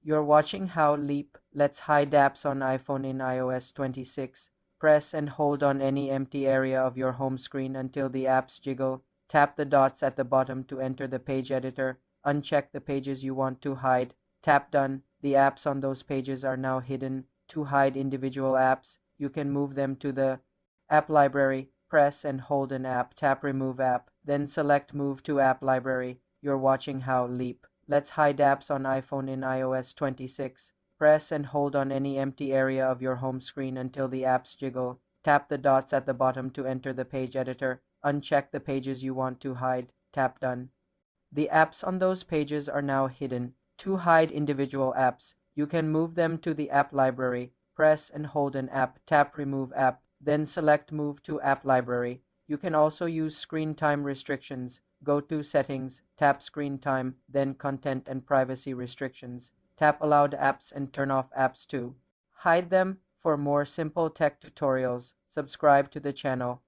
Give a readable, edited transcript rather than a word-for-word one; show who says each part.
Speaker 1: You're watching how Leap lets hide apps on iPhone in iOS 26. Press and hold on any empty area of your home screen until the apps jiggle. Tap the dots at the bottom to enter the page editor. Uncheck the pages you want to hide. Tap Done. The apps on those pages are now hidden. To hide individual apps, you can move them to the app library. Press and hold an app. Tap Remove App. Then select Move to App Library. You're watching how Leap lets hide apps on iPhone in iOS 26. Press and hold on any empty area of your home screen until the apps jiggle. Tap the dots at the bottom to enter the page editor. Uncheck the pages you want to hide. Tap Done. The apps on those pages are now hidden. To hide individual apps, you can move them to the app library. Press and hold an app. Tap Remove App. Then select Move to App Library. You can also use screen time restrictions. Go to Settings, tap Screen Time, then Content and Privacy Restrictions. Tap Allowed Apps and turn off apps too. Hide them. For more simple tech tutorials, subscribe to the channel.